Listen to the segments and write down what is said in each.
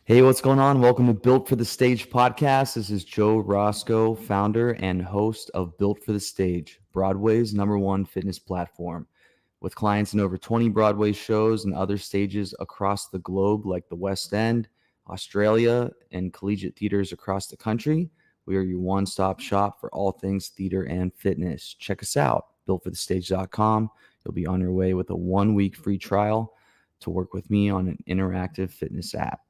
Hey, what's going on? Welcome to Built for the Stage podcast. This is Joe Roscoe, founder and host of Built for the Stage, Broadway's #1 fitness platform. With clients in over 20 Broadway shows and other stages across the globe, like the West End, Australia, and collegiate theaters across the country, we are your one stop shop for all things theater and fitness. Check us out, builtforthestage.com. You'll be on your way with a 1 week free trial to work with me on an interactive fitness app.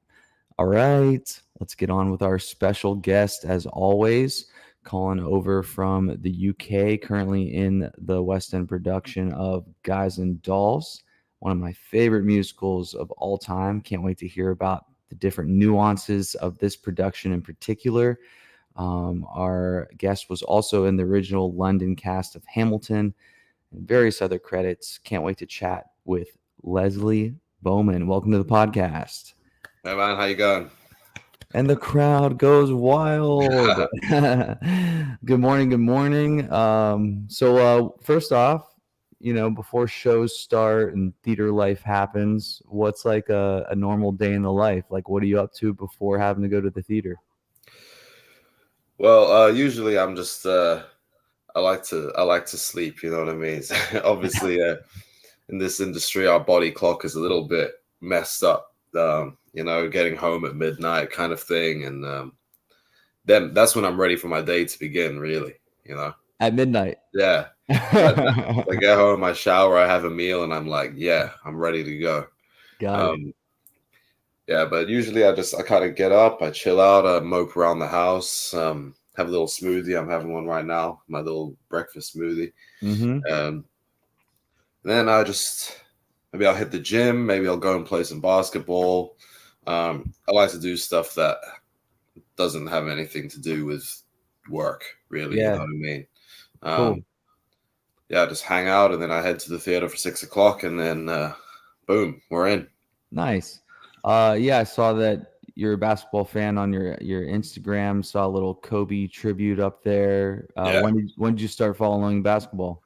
All right, let's get on with our special guest as always, calling over from the UK, currently in the West End production of Guys and Dolls, one of my favorite musicals of all time. Can't wait to hear about the different nuances of this production in particular. Our guest was also in the original London cast of Hamilton and various other credits. Can't wait to chat with Leslie Bowman. Welcome to the podcast. Hey man, how you going? And the crowd goes wild. Good morning. Good morning. First off, before shows start and theater life happens, what's like a normal day in the life? Like, what are you up to before having to go to the theater? Well, usually I'm just I like to sleep. You know what I mean? Obviously, in this industry, our body clock is a little bit messed up. Getting home at midnight kind of thing, and then that's when I'm ready for my day to begin. Really, At midnight. yeah. I get home, I shower, I have a meal, and I'm like, yeah, I'm ready to go. Got it. Um, Yeah, but usually I kind of get up, I chill out, I mope around the house, have a little smoothie. I'm having one right now, my little breakfast smoothie. Mm-hmm. Um, then maybe I'll hit the gym, maybe I'll go and play some basketball. I like to do stuff that doesn't have anything to do with work, really. You know Yeah. what I mean? Cool. Um, yeah, I just hang out, and then I head to the theater for 6 o'clock, and then boom, we're in. Nice. Yeah, I saw that you're a basketball fan on your Instagram. Saw a little Kobe tribute up there. Yeah. When did you start following basketball?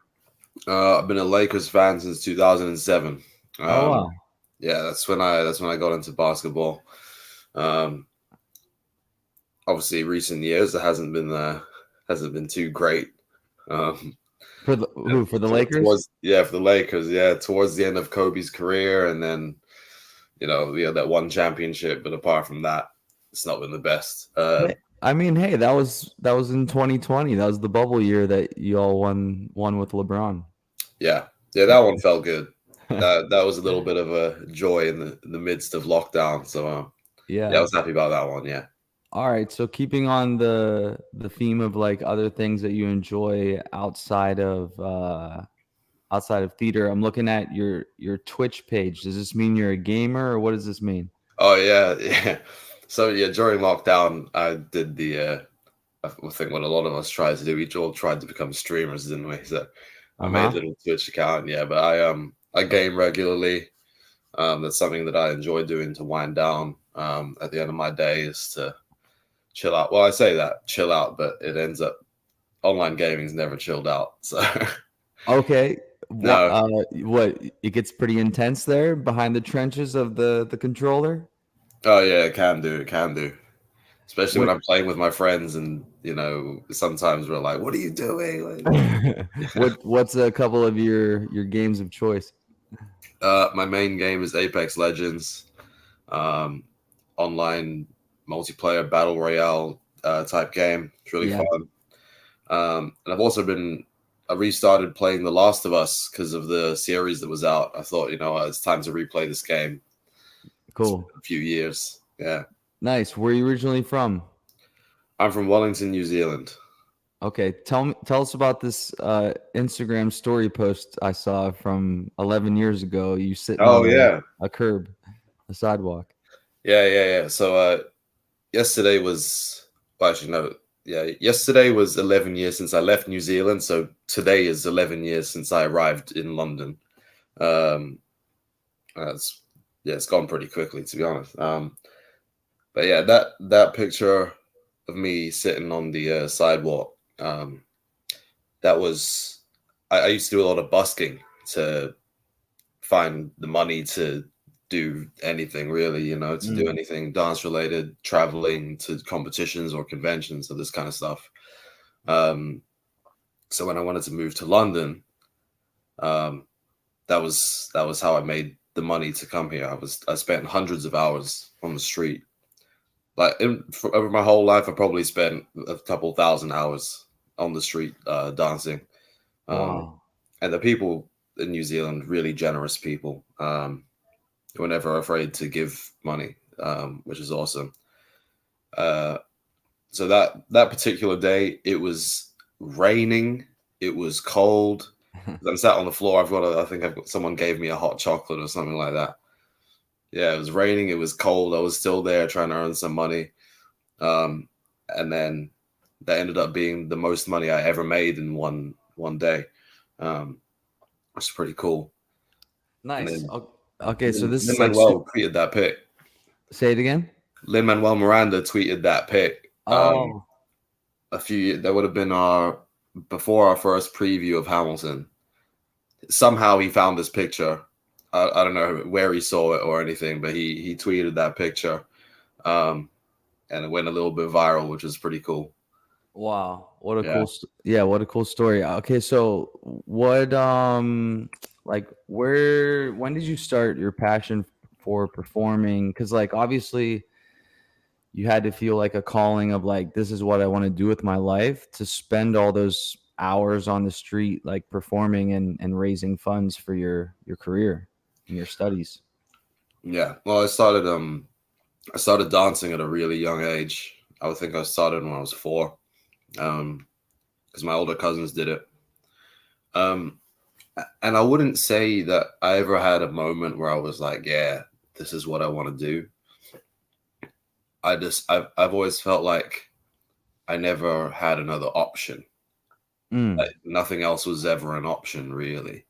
I've been a Lakers fan since 2007. Oh Um, wow. yeah, that's when I got into basketball. Um, Obviously, recent years it hasn't been too great. Um, For the who? For the Lakers? for the Lakers, yeah, towards the end of Kobe's career, and then we had that one championship, but apart from that, it's not been the best. I mean, hey, that was in 2020. That was the bubble year that you all won with LeBron. Yeah, yeah, that one felt good. That was a little bit of a joy in the midst of lockdown. So yeah, I Yeah. was happy about that one. Yeah. All right. So keeping on the theme of like other things that you enjoy outside of theater, I'm looking at your Twitch page. Does this mean you're a gamer, or what does this mean? Oh yeah, yeah. So yeah, during lockdown, I did I think what a lot of us tried to do. We all tried to become streamers, didn't we? So I made a Uh-huh. little Twitch account. Yeah, but I game regularly. That's something that I enjoy doing to wind down. At the end of my day is to chill out. Well, I say that chill out, but it ends up online gaming's never chilled out. So Okay. What no. what it gets pretty intense there behind the trenches of the controller? Oh yeah, it can do. It can do. Especially when What I'm playing with my friends, and sometimes we're like, "What are you doing?" what's a couple of your games of choice? My main game is Apex Legends, um, online multiplayer battle royale type game. It's really Yeah, fun. And I restarted playing The Last of Us because of the series that was out. I thought, it's time to replay this game. It's been cool. a few years. Yeah. Nice. Where are you originally from? I'm from Wellington, New Zealand. Okay, tell us about this Instagram story post I saw from 11 years ago. You sitting Oh on yeah. a curb, a sidewalk. Yeah, yeah, yeah. So yesterday was well, actually no, yeah, yesterday was 11 years since I left New Zealand. So today is 11 years since I arrived in London. Um, it's yeah, it's gone pretty quickly to be honest. But yeah, that picture of me sitting on the sidewalk, that was I used to do a lot of busking to find the money to do anything really, to do Mm. anything dance related, traveling to competitions or conventions or this kind of stuff. Um, so when I wanted to move to London, um, that was how I made the money to come here. I spent hundreds of hours on the street. Like over my whole life, I probably spent a couple thousand hours on the street dancing. Um, Wow. and the people in New Zealand, really generous people, who are never afraid to give money, which is awesome. Uh, so that particular day, it was raining, it was cold. I'm sat on the floor. I think someone gave me a hot chocolate or something like that. Yeah, it was raining, it was cold. I was still there trying to earn some money. Um, and then that ended up being the most money I ever made in one day. It's pretty cool. And Nice. then Okay, so this Lin is like Manuel tweeted that pic. say it again. Lin Manuel Miranda tweeted that pic. Oh, That would have been our before our first preview of Hamilton. Somehow he found this picture. I don't know where he saw it or anything, but he tweeted that picture, um, and it went a little bit viral, which is pretty cool. wow. What a Yeah. cool yeah, what a cool story. Okay, so what like where when did you start your passion for performing? Cuz like obviously you had to feel like a calling of like this is what I want to do with my life to spend all those hours on the street like performing and raising funds for your career and your studies. Yeah. Well, I started dancing at a really young age. I would think I started when I was 4, because my older cousins did it. Um, and I wouldn't say that I ever had a moment where I was like, yeah, this is what I want to do. I've always felt like I never had another option. Mm. Like nothing else was ever an option, really.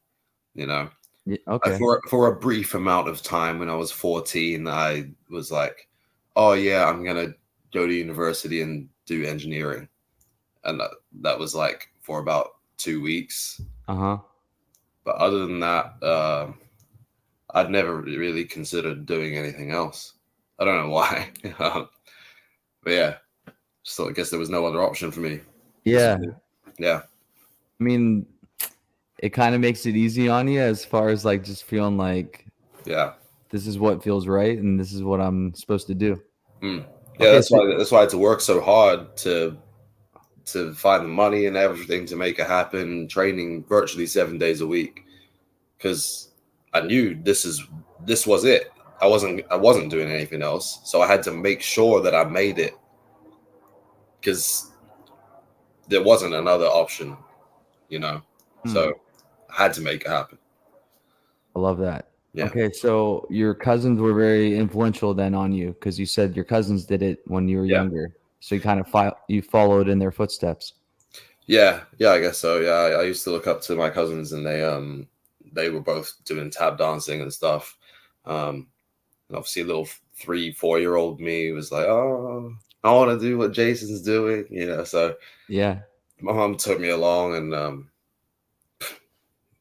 You know, Yeah, okay. for a brief amount of time when I was 14, I was like, oh yeah, I'm gonna go to university and do engineering, and that was like for about 2 weeks. Uh-huh. But other than that, I'd never really considered doing anything else. I don't know why. But yeah, so I guess there was no other option for me. This is Yeah. it. Yeah, I mean, it kind of makes it easy on you as far as like just feeling like yeah, this is what feels right and this is what I'm supposed to do. mm. Yeah. Okay, That's so why I had to work so hard to find the money and everything to make it happen. Training virtually 7 days a week because I knew this was it. I wasn't doing anything else, so I had to make sure that I made it because there wasn't another option, you know. hmm, So I had to make it happen. I love that. Yeah, Okay, so your cousins were very influential then on you because you said your cousins did it when you were yeah, younger. So you kind of you followed in their footsteps. yeah. I guess so. Yeah, I used to look up to my cousins, and they were both doing tap dancing and stuff. And obviously, a little 3, 4 year old me was like, "Oh, I want to do what Jason's doing," So Yeah, my mom took me along, and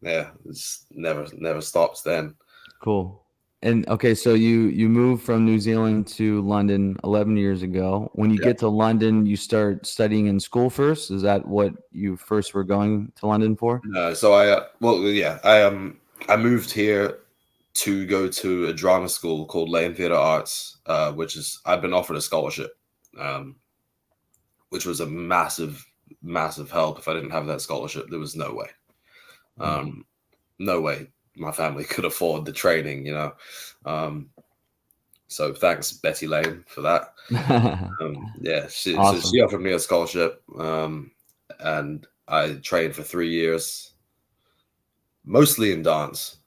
yeah, it's never stops. Then, cool. And okay, so you moved from New Zealand to London 11 years ago. When you yeah. get to London, you start studying in school first. Is that what you first were going to London for? So I moved here to go to a drama school called Lane Theatre Arts, which is I've been offered a scholarship, um, which was a massive help. If I didn't have that scholarship, there was no way. Mm. Um, no way my family could afford the training, um, so thanks Betty Lane for that. Yeah, she Awesome. offered me a scholarship, and I trained for 3 years, mostly in dance.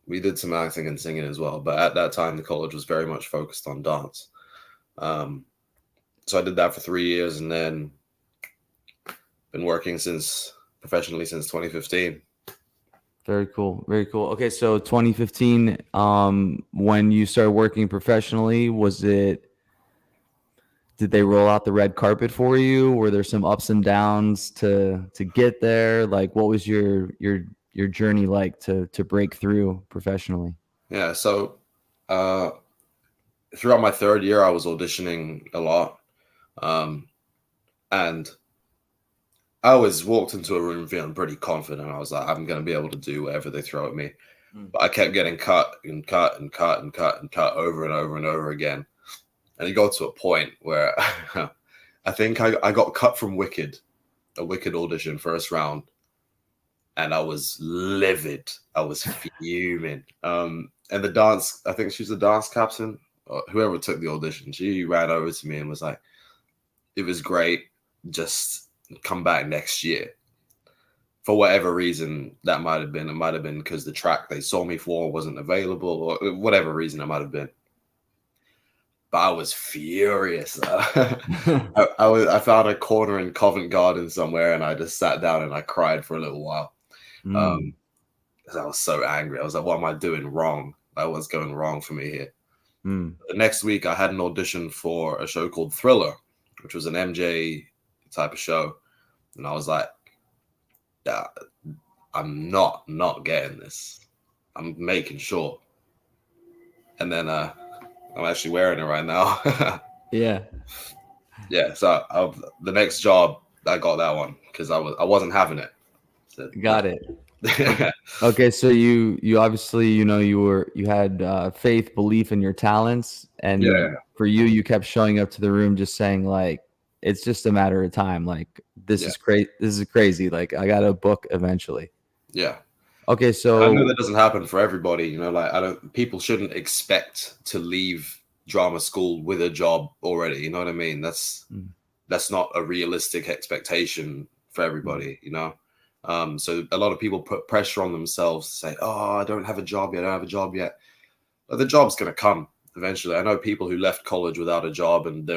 We did some acting and singing as well, but at that time the college was very much focused on dance. um, so I did that for 3 years, and then been working since professionally since 2015. Very cool. Very cool. Okay, so 2015, when you started working professionally, did they roll out the red carpet for you? Were there some ups and downs to get there? Like what was your journey like to break through professionally? Yeah, so Uh, Throughout my third year, I was auditioning a lot, and I always walked into a room feeling pretty confident. I was like, I'm going to be able to do whatever they throw at me. But I kept getting cut and cut and cut and cut and cut over and over and over again. And it got to a point where I think I got cut from a Wicked audition, first round. And I was livid. I was fuming. And the dance, I think she's the dance captain, or whoever took the audition. She ran over to me and was like, "It was great. Just come back next year." For whatever reason that might have been. It might have been because the track they saw me for wasn't available, or whatever reason it might have been. But I was furious. I found a corner in Covent Garden somewhere, and I just sat down and I cried for a little while. Because I was so angry. I was like, "What am I doing wrong? Like, what's going wrong for me here?" The next week, I had an audition for a show called Thriller, which was an MJ type of show, and I was like, "Yeah, I'm not getting this. I'm making sure." And then I'm actually wearing it right now. Yeah. Yeah. So the next job, I got that one because I wasn't having it. So, Got it. Okay, so you obviously, you had faith, belief in your talents, and Yeah. for you kept showing up to the room just saying like it's just a matter of time. Like this is crazy. This is crazy. Like I got a book eventually. Yeah. Okay, I know so that doesn't happen for everybody, like people shouldn't expect to leave drama school with a job already, you know what I mean? That's not a realistic expectation for everybody, So a lot of people put pressure on themselves to say, "Oh, I don't have a job yet, I don't have a job yet." But the job's going to come eventually. I know people who left college without a job and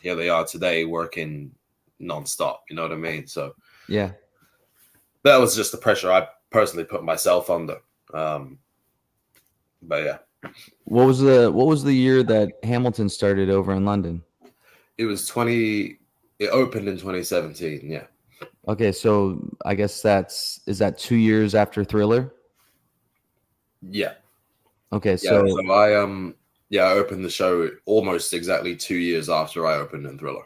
here they are today working nonstop, you know what I mean? So yeah. that was just the pressure I personally put myself under. But yeah, What was the year that Hamilton started over in London? it was it opened in 2017. Yeah. Okay, so I guess is that 2 years after Thriller? Yeah. Okay, Yeah. so So I opened the show almost exactly 2 years after I opened in Thriller.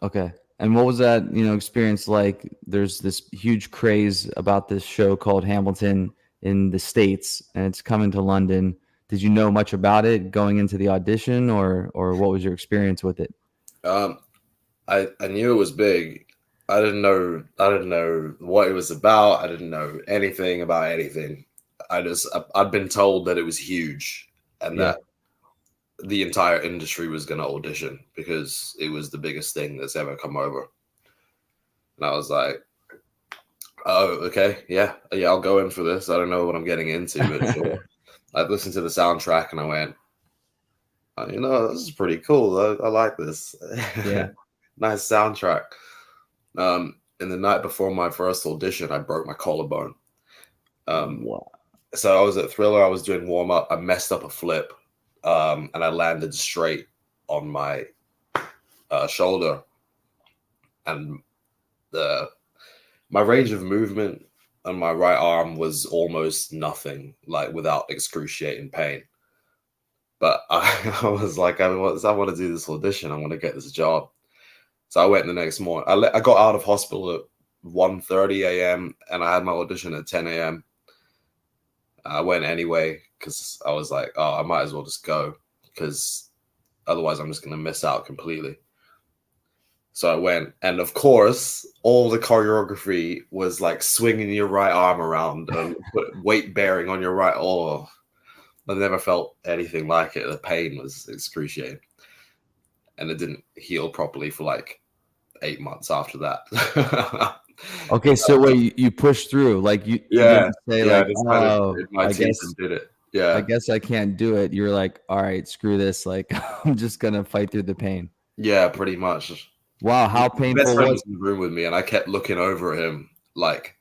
okay. And what was that, experience like? There's this huge craze about this show called Hamilton in the States, and it's coming to London. Did you know much about it going into the audition, or what was your experience with it? I knew it was big. I didn't know what it was about. I didn't know anything about anything. I'd been told that it was huge and Yeah. that the entire industry was going to audition because it was the biggest thing that's ever come over. And I was like, "Oh, okay, yeah, I'll go in for this. I don't know what I'm getting into, but sure." I listened to the soundtrack and I went, "Oh, this is pretty cool. I like this. Yeah. Nice soundtrack." And the night before my first audition, I broke my collarbone. Wow. So I was at Thriller. I was doing warm up. I messed up a flip, and I landed straight on my shoulder, and my range of movement on my right arm was almost nothing, like without excruciating pain. But I was like, I want to do this audition. I want to get this job. So I went the next morning. I got out of hospital at 1:30 a.m. and I had my audition at 10 a.m. I went anyway because I was like, "Oh, I might as well just go because otherwise I'm just going to miss out completely." So I went, and of course, all the choreography was like swinging your right arm around and weight bearing on your right. Oh, I never felt anything like it. The pain was excruciating, and it didn't heal properly for like 8 months after that. Okay, so wait, you pushed through, like you didn't say I like, just kind of oh, gritted my I teeth guess and did it. I Yeah, guess I can't do it. You're like, all right, screw this. Like I'm just gonna fight through the pain. yeah, pretty much. Wow, how My best painful friend was was in the room with me, and I kept looking over at him like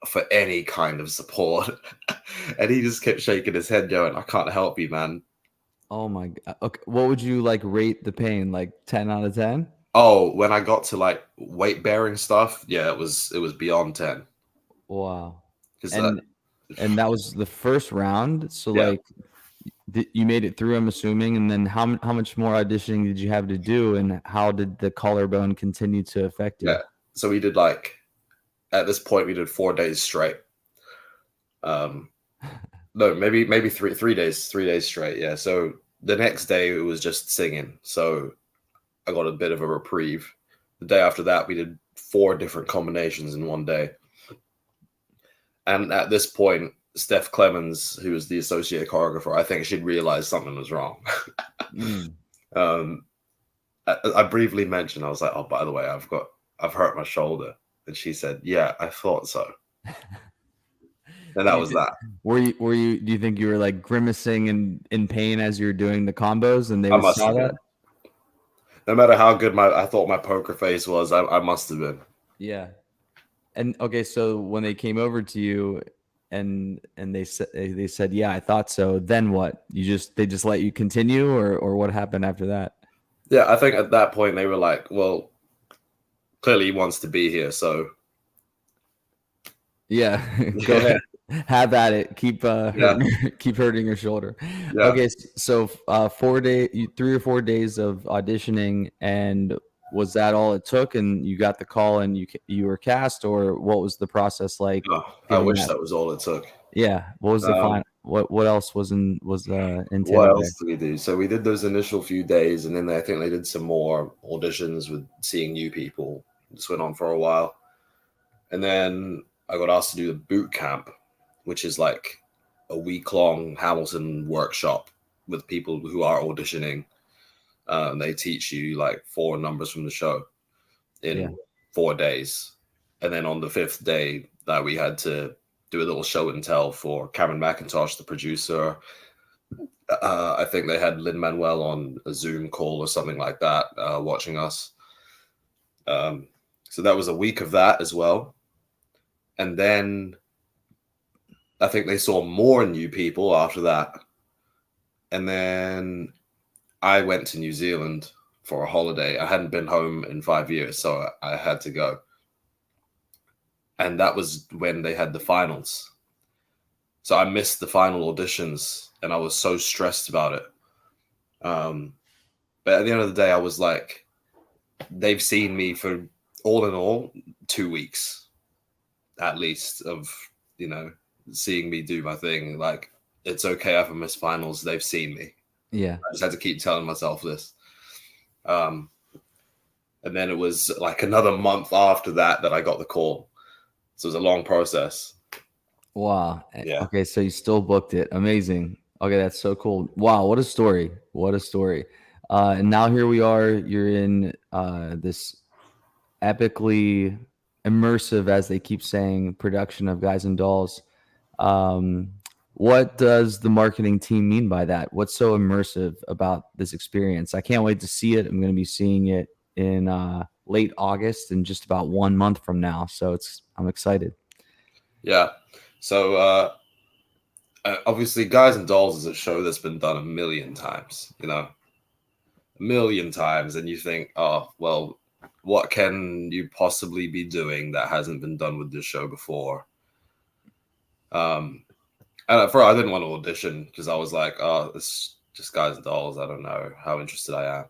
for any kind of support, and he just kept shaking his head, going, "I can't help you, man." Oh my god. Okay, what would you like rate the pain? Like 10 out of 10? Oh, when I got to like weight bearing stuff, yeah, it was beyond 10 Wow. because And that was the first round. So yeah, like You made it through, I'm assuming, and then how much more auditioning did you have to do, and how did the collarbone continue to affect you? Yeah. So we did at this point we did 4 days straight. No, maybe 3 days straight. Yeah. So the next day it was just singing. So I got a bit of a reprieve. The day after that we did 4 different combinations in one day. And at this point, Steph Clemens, who was the associate choreographer, I think she'd realized something was wrong. um, I briefly mentioned, I was like, "Oh, by the way, I've hurt my shoulder," and she said, "Yeah, I thought so." And that was that. Were you? Do you think you were like grimacing in pain as you were doing the combos, and I they must saw have that? been. No matter how good I thought my poker face was, I must have been. Yeah. And okay, so when they came over to you and they said, "Yeah, I thought so." Then what? They just let you continue, or what happened after that? Yeah, I think at that point they were like, "Well, clearly he wants to be here, so Yeah, go ahead. Have at it. Keep yeah, keep hurting your shoulder. yeah." Okay, so 3 or 4 days of auditioning, and was that all it took? And you got the call, and you were cast, or what was the process like? Oh, I Getting wish that? that was all it took. Yeah. What was the Um, final? What else was what intended there? else did we do? So we did those initial few days, and then I think they did some more auditions with seeing new people. This went on for a while, and then I got asked to do the boot camp, which is like a week-long Hamilton workshop with people who are auditioning. They teach you like 4 numbers from the show Yeah. in 4 days, and then on the fifth day, that we had to do a little show and tell for Cameron McIntosh, the producer. I think they had Lin Manuel on a Zoom call or something like that, watching us. So that was a week of that as well. And then I think they saw more new people after that. And then I went to New Zealand for a holiday. I hadn't been home in 5 years, so I had to go. And that was when they had the finals. So I missed the final auditions and I was so stressed about it. But at the end of the day, I was like, they've seen me for all in all 2 weeks at least of, seeing me do my thing. Like, it's okay if I miss finals. They've seen me. Yeah. I just had to keep telling myself this. And then it was like another month after that I got the call. So it was a long process. Wow. Yeah. Okay, so you still booked it. Amazing. Okay, that's so cool. Wow, what a story. What a story. And now here we are. You're in this epically immersive, as they keep saying, production of Guys and Dolls. What does the marketing team mean by that? What's so immersive about this experience? I can't wait to see it. I'm going to be seeing it in late August, in just about 1 month from now. So I'm excited. Yeah. So obviously, Guys and Dolls is a show that's been done a million times, a million times. And you think, oh, well, what can you possibly be doing that hasn't been done with this show before? And I didn't want to audition because I was like, oh, it's just Guys and Dolls. I don't know how interested I am.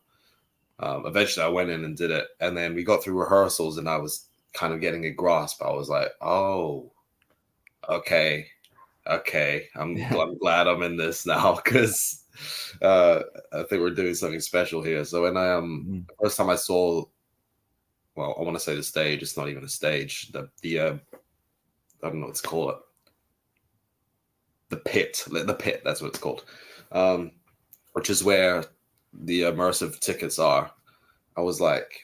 Eventually, I went in and did it. And then we got through rehearsals and I was kind of getting a grasp. I was like, oh, okay. I'm glad I'm in this now because I think we're doing something special here. So when first time I saw, well, I want to say the stage. It's not even a stage. The I don't know what to call it. The pit. That's what it's called. Which is where the immersive tickets are. I was like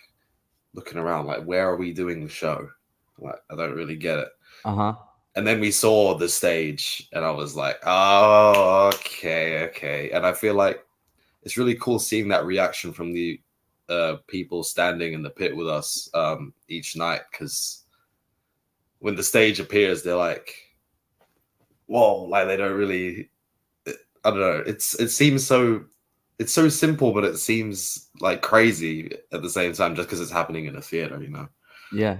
looking around, like, where are we doing the show? Like, I don't really get it. And then we saw the stage, and I was like, oh, okay. And I feel like it's really cool seeing that reaction from the people standing in the pit with us each night, because when the stage appears, they're like, whoa, like they don't really, I don't know. It seems so, it's so simple, but it seems like crazy at the same time, just because it's happening in a theater, Yeah.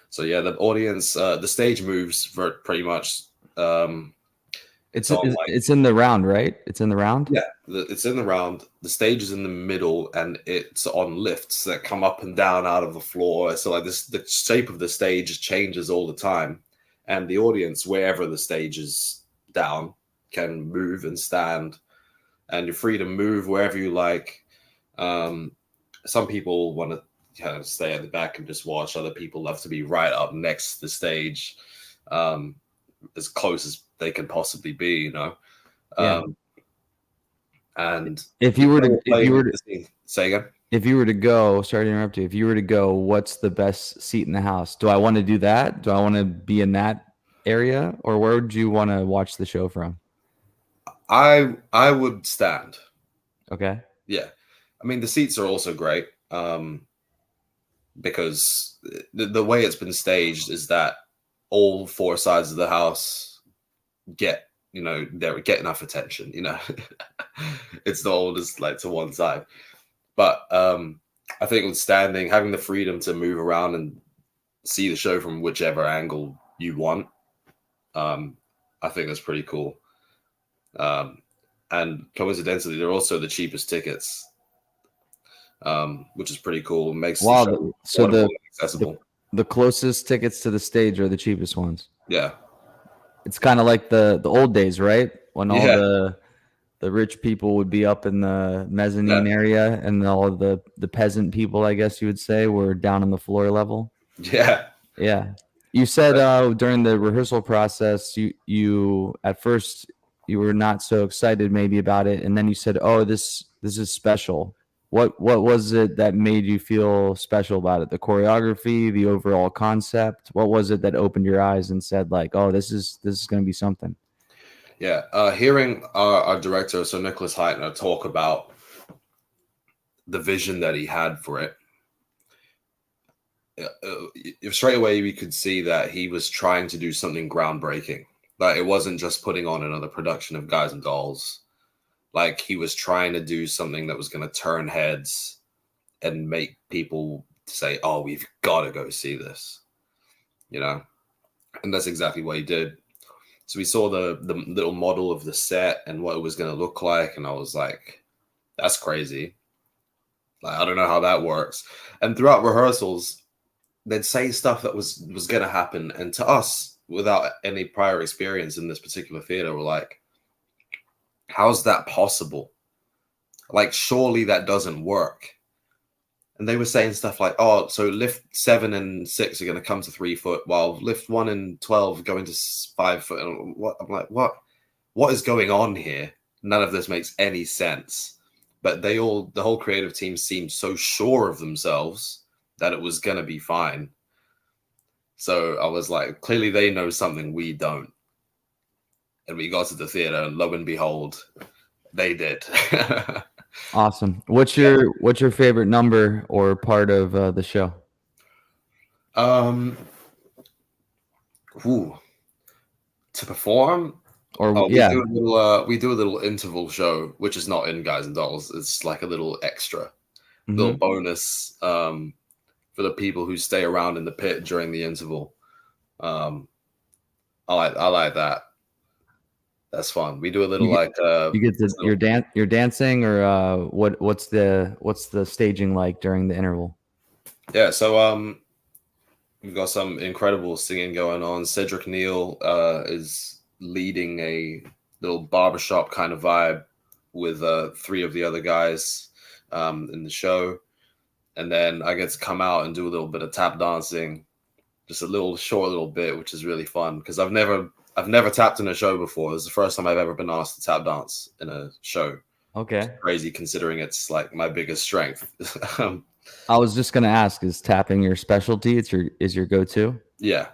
So yeah, the audience, the stage moves for pretty much. So I'm like, it's in the round, right? It's in the round. yeah, it's in the round. The stage is in the middle, and it's on lifts that come up and down out of the floor. So like this, the shape of the stage changes all the time, and the audience, wherever the stage is down, can move and stand, and you're free to move wherever you like. Um, some people want to kind of stay at the back and just watch. Other people love to be right up next to the stage, um, as close as they can possibly be. You know. Yeah. Um, and If we you were to were if you playing were to the scene. Say again. if you were to go, sorry to interrupt you. If you were to go, what's the best seat in the house? Do I want to do that? Do I want to be in that area, or where would you want to watch the show from? I would stand. Okay. Yeah, I mean the seats are also great, because the way it's been staged is that all four sides of the house get, they get enough attention. It's not all just like to one side. But I think with standing, having the freedom to move around and see the show from whichever angle you want, I think that's pretty cool. And coincidentally, they're also the cheapest tickets, which is pretty cool. Makes the Wow. show So affordable the, and accessible. the closest tickets to the stage are the cheapest ones. Yeah, It's kind of like the old days, right? When all yeah, the rich people would be up in the yeah, mezzanine area, and all of the peasant people, I guess you would say, were down on the floor level. yeah, Yeah. You said during the rehearsal process, you at first you were not so excited maybe about it, and then you said, "Oh, this is special." What was it that made you feel special about it? The choreography, the overall concept. What was it that opened your eyes and said like, "Oh, this is going to be something." yeah. Hearing our director, so Nicholas Heitner, talk about the vision that he had for it, straight away we could see that he was trying to do something groundbreaking. Like it wasn't just putting on another production of Guys and Dolls. Like he was trying to do something that was going to turn heads and make people say, "Oh, we've got to go see this," you know. And that's exactly what he did. So we saw the little model of the set and what it was going to look like, and I was like, "That's crazy." Like I don't know how that works. And throughout rehearsals, they'd say stuff that was going to happen, and to us, without any prior experience in this particular theater, we're like, "How's that possible? Like, surely that doesn't work." And they were saying stuff like, "Oh, so lift 7 and 6 are going to come to 3 foot, while lift 1 and 12 go into 5 foot." And what I'm like, what is going on here? None of this makes any sense. But the whole creative team seemed so sure of themselves that it was going to be fine. So I was like, clearly they know something we don't. And we got to the theater, and lo and behold, they did. Awesome. What's your favorite number or part of the show? um, Ooh, to perform. Or Oh, yeah. we do a little interval show, which is not in Guys and Dolls. It's like a little extra, little Mhm. bonus, for the people who stay around in the pit during the interval. Um, I like that. That's fun. We do a little You get like you get the this little, you're dancing, or what's the staging like during the interval? yeah. So we've got some incredible singing going on. Cedric Neal is leading a little barbershop kind of vibe with three of the other guys in the show. And then I get to come out and do a little bit of tap dancing, just a little short little bit, which is really fun because I've never tapped in a show before. This is the first time I've ever been asked to tap dance in a show. It's Okay. crazy considering it's like my biggest strength. I was just gonna ask, is tapping your specialty? Is your go-to? Yeah,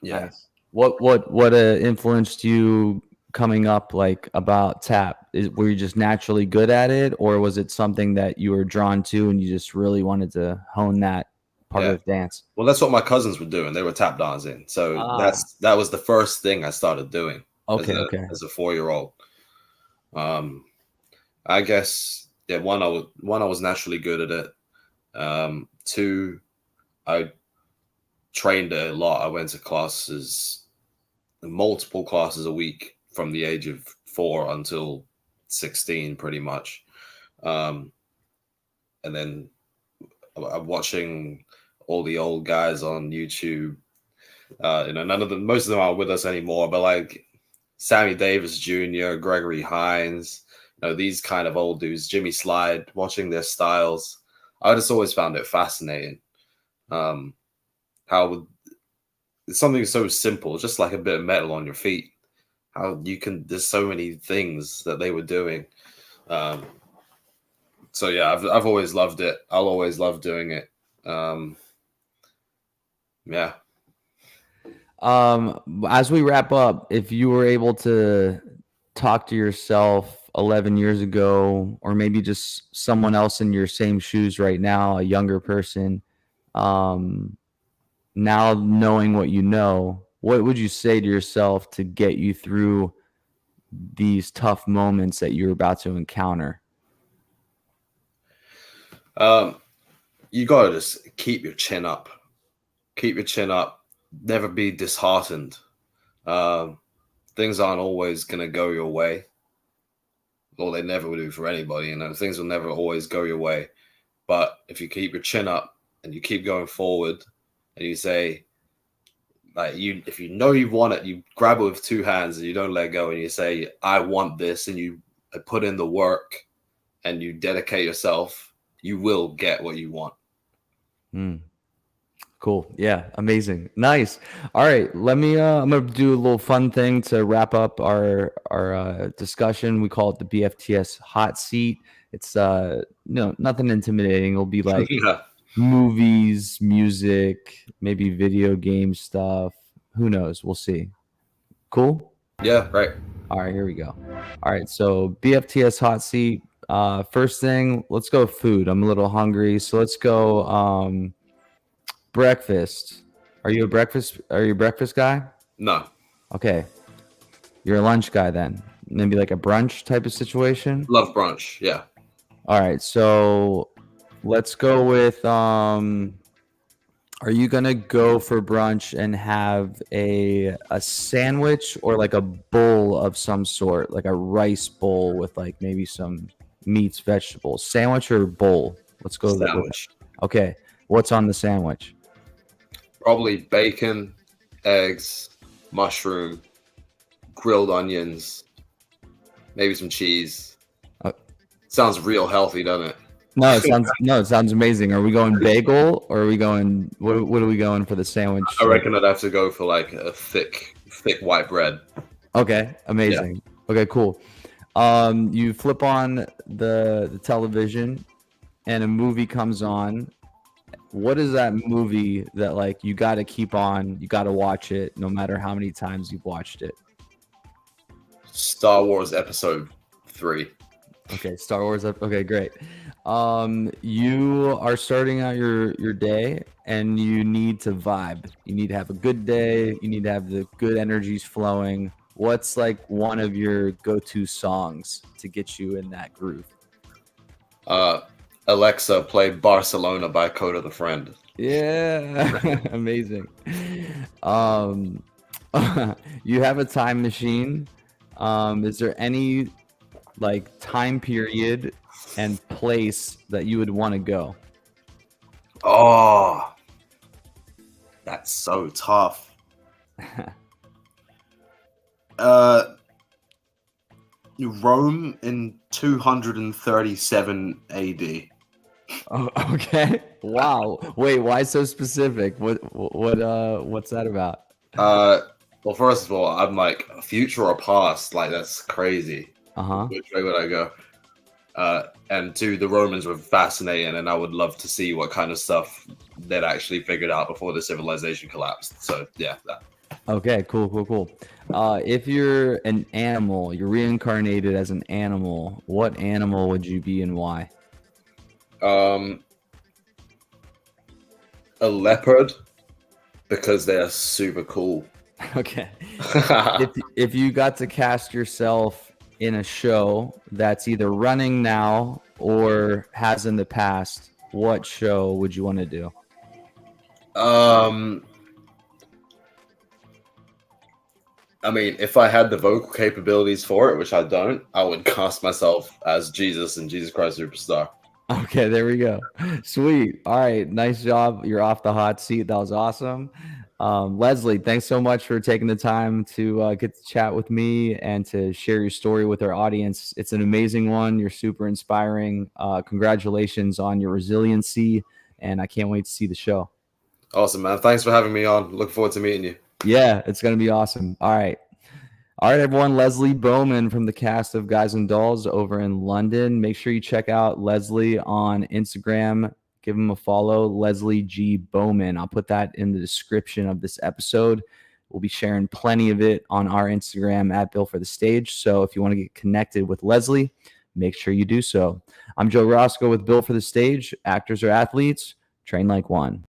yeah. Nice. What influenced you coming up like about tap? Were you just naturally good at it, or was it something that you were drawn to and you just really wanted to hone that part Yeah. of the dance? Well, that's what my cousins were doing. They were tap dancing. So Ah, that was the first thing I started doing as okay, a okay. as a 4-year-old. Um, I guess yeah, one I was naturally good at it. Two, I trained a lot. I went to classes, multiple classes a week from the age of 4 until 16, pretty much. And then I'm watching all the old guys on YouTube. Most of them aren't with us anymore, but like Sammy Davis Jr., Gregory Hines, these kind of old dudes, Jimmy Slide, watching their styles. I just always found it fascinating. How it's something so simple, just like a bit of metal on your feet. How there's so many things that they were doing. So yeah, I've always loved it. I'll always love doing it. Yeah. As we wrap up, if you were able to talk to yourself 11 years ago, or maybe just someone else in your same shoes right now, a younger person, now knowing what you know, what would you say to yourself to get you through these tough moments that you're about to encounter? You gotta just keep your chin up. Keep your chin up. Never be disheartened. Things aren't always gonna go your way. Well, they never will do for anybody. Things will never always go your way. But if you keep your chin up and you keep going forward, and you say, if you know you want it, you grab it with 2 hands and you don't let go, and you say, I want this, and you put in the work and you dedicate yourself, you will get what you want. Cool. Yeah. Amazing. Nice. All right. Let me, I'm going to do a little fun thing to wrap up our discussion. We call it the BFTS hot seat. It's, nothing intimidating. It'll be like Yeah. movies, music, maybe video game stuff. Who knows? We'll see. Cool. Yeah. Right. All right. Here we go. All right. So BFTS hot seat. First thing, let's go food. I'm a little hungry. So let's go, breakfast. Are you a breakfast guy? No. Okay. You're a lunch guy then. Maybe like a brunch type of situation? Love brunch. Yeah. All right. So let's go with are you gonna go for brunch and have a sandwich or like a bowl of some sort, like a rice bowl with like maybe some meats, vegetables? Sandwich or bowl? Let's go with it. Sandwich. Okay. What's on the sandwich? Probably bacon, eggs, mushroom, grilled onions, maybe some cheese. Sounds real healthy, doesn't it? No, it sounds amazing. Are we going bagel or are we going what are we going for the sandwich? I reckon I'd have to go for like a thick white bread. Okay, amazing. Yeah. Okay, cool. You flip on the television and a movie comes on. What is that movie that like you got to keep on, you got to watch it no matter how many times you've watched it? Star Wars Episode 3. Okay, Star Wars. Okay, great. You are starting out your day and you need to vibe. You need to have a good day. You need to have the good energies flowing. What's like one of your go-to songs to get you in that groove? Alexa, play Barcelona by Coda the Friend. Yeah, amazing. You have a time machine. Is there any like time period and place that you would want to go? Oh, that's so tough. Rome in 237 AD. Oh, okay. Wow. Wait, why so specific? What's that about? Well, first of all, I'm like future or past. Like that's crazy. Which way would I go? And 2, the Romans were fascinating, and I would love to see what kind of stuff they'd actually figured out before the civilization collapsed. So yeah, that. Okay, cool. If you're an animal, you're reincarnated as an animal, what animal would you be and why? A leopard, because they're super cool. Okay. if you got to cast yourself in a show that's either running now or has in the past, what show would you want to do? I mean, if I had the vocal capabilities for it, which I don't, I would cast myself as Jesus in Jesus Christ Superstar. Okay, there we go. Sweet. All right, nice job. You're off the hot seat. That was awesome. Leslie, thanks so much for taking the time to get to chat with me and to share your story with our audience. It's an amazing one. You're super inspiring. Congratulations on your resiliency, and I can't wait to see the show. Awesome, man. Thanks for having me on. Look forward to meeting you. Yeah, it's going to be awesome. All right. All right, everyone. Leslie Bowman from the cast of Guys and Dolls over in London. Make sure you check out Leslie on Instagram. Give him a follow, Leslie G. Bowman. I'll put that in the description of this episode. We'll be sharing plenty of it on our Instagram at Built for the Stage. So if you want to get connected with Leslie, make sure you do so. I'm Joe Roscoe with Built for the Stage. Actors or athletes, train like one.